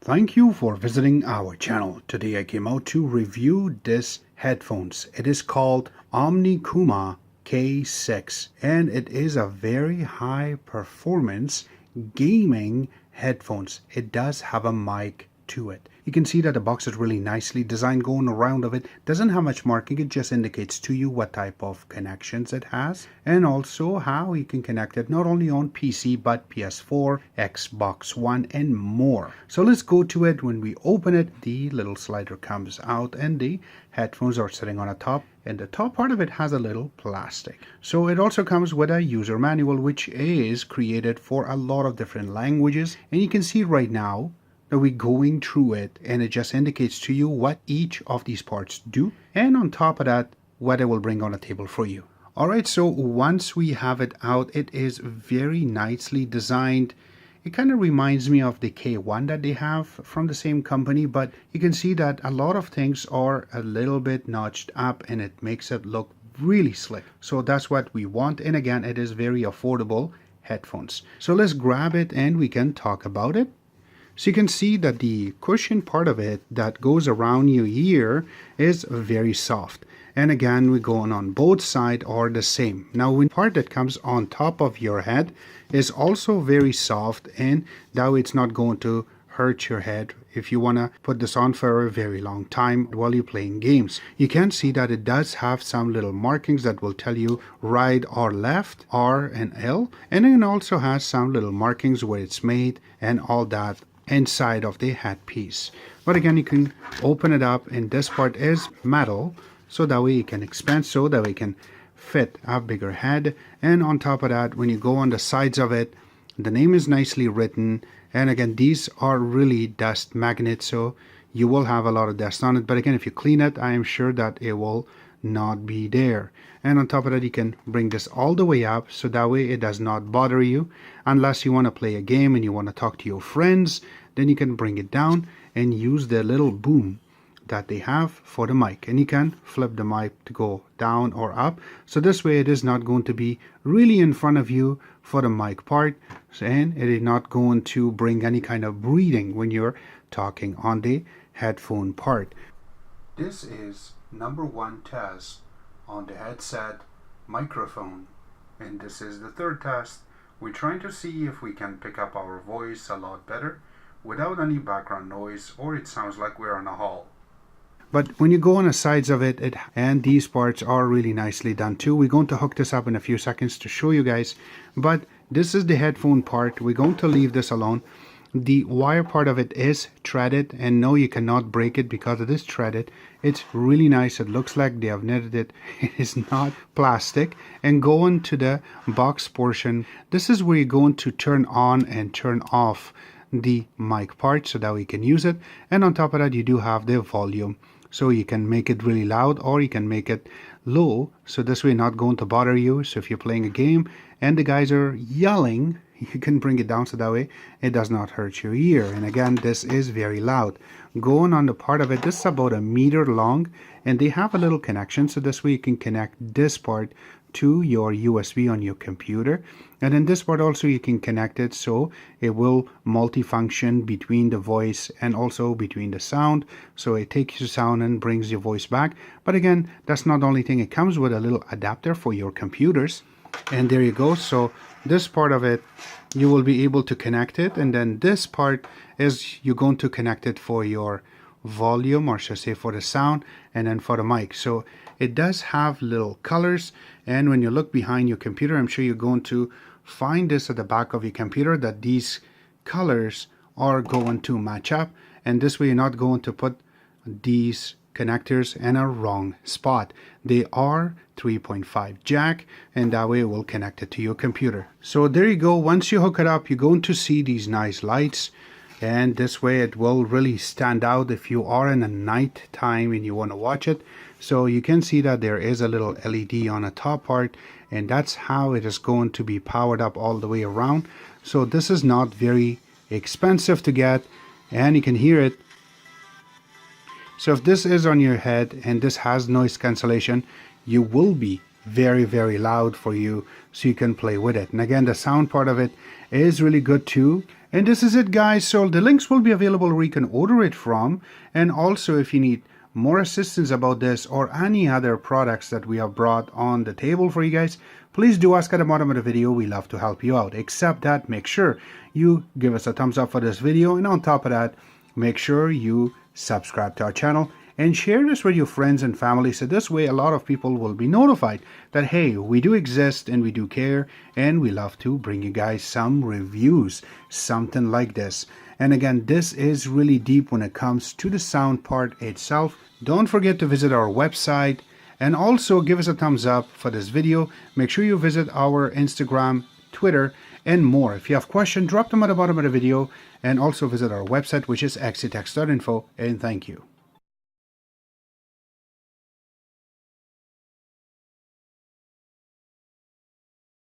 Thank you for visiting our channel. Today I came out to review this headphones. It is called Onikuma K6 and it is a very high performance gaming headphones. It does have a mic to it. You can see that the box is really nicely designed going around of it. Doesn't have much marking, it just indicates to you what type of connections it has and also how you can connect it not only on PC but PS4, Xbox One and more. So let's go to it. When we open it, the little slider comes out and the headphones are sitting on the top, and the top part of it has a little plastic. So it also comes with a user manual which is created for a lot of different languages, and you can see right now that we're going through it and it just indicates to you what each of these parts do, and on top of that what it will bring on the table for you. Alright, so once we have it out, it is very nicely designed. It kind of reminds me of the K1 that they have from the same company, but you can see that a lot of things are a little bit notched up and it makes it look really slick. So that's what we want, and again it is very affordable headphones. So let's grab it and we can talk about it. So you can see that the cushion part of it that goes around your ear is very soft. And again, we're going on both sides are the same. Now, the part that comes on top of your head is also very soft, and that way it's not going to hurt your head if you want to put this on for a very long time while you're playing games. You can see that it does have some little markings that will tell you right or left, R and L, and it also has some little markings where it's made and all that inside of the headpiece. But again, you can open it up and this part is metal, so that way you can expand, so that way you can fit a bigger head. And on top of that, when you go on the sides of it, the name is nicely written, and again these are really dust magnets, so you will have a lot of dust on it, but again if you clean it, I am sure that it will not be there. And on top of that, you can bring this all the way up, so that way it does not bother you unless you want to play a game and you want to talk to your friends. Then you can bring it down and use the little boom that they have for the mic, and you can flip the mic to go down or up, so this way it is not going to be really in front of you for the mic part, and it is not going to bring any kind of breathing when you're talking on the headphone part. This is number one test on the headset microphone, and this is the third test. We're trying to see if we can pick up our voice a lot better without any background noise, or it sounds like we're in a hall. But when you go on the sides of it, and these parts are really nicely done too. We're going to hook this up in a few seconds to show you guys, but this is the headphone part. We're going to leave this alone. The wire part of it is threaded, and no, you cannot break it because it is threaded. It's really nice. It looks like they have knitted it. It is not plastic. And going to the box portion, this is where you're going to turn on and turn off the mic part so that we can use it. And on top of that, you do have the volume, so you can make it really loud or you can make it low, so this way not going to bother you. So if you're playing a game and the guys are yelling, you can bring it down so that way it does not hurt your ear. And again, this is very loud. Going on the part of it, this is about 1 meter long, and they have a little connection, so this way you can connect this part to your USB on your computer, and in this part also you can connect it so it will multifunction between the voice and also between the sound, so it takes your sound and brings your voice back. But again, that's not the only thing. It comes with a little adapter for your computers, and there you go. So this part of it, you will be able to connect it, and then this part is you're going to connect it for your volume, or should I say for the sound, and then for the mic. So it does have little colors, and when you look behind your computer, I'm sure you're going to find this at the back of your computer that these colors are going to match up, and this way you're not going to put these connectors in a wrong spot. They are 3.5 jack, and that way it will connect it to your computer. So there you go. Once you hook it up, you're going to see these nice lights, and this way it will really stand out if you are in a night time and you want to watch it. So you can see that there is a little LED on the top part, and that's how it is going to be powered up all the way around. So this is not very expensive to get, and you can hear it. So if this is on your head and this has noise cancellation, you will be very, very loud for you, so you can play with it. And again, the sound part of it is really good too. And this is it, guys. So the links will be available where you can order it from. And also, if you need more assistance about this or any other products that we have brought on the table for you guys, please do ask at the bottom of the video. We love to help you out. Except that, make sure you give us a thumbs up for this video, and on top of that, make sure you subscribe to our channel and share this with your friends and family, so this way a lot of people will be notified that, hey, we do exist and we do care, and we love to bring you guys some reviews, something like this. And again, this is really deep when it comes to the sound part itself. Don't forget to visit our website and also give us a thumbs up for this video. Make sure you visit our Instagram, Twitter, and more. If you have questions, drop them at the bottom of the video, and also visit our website, which is xctex.info. And thank you.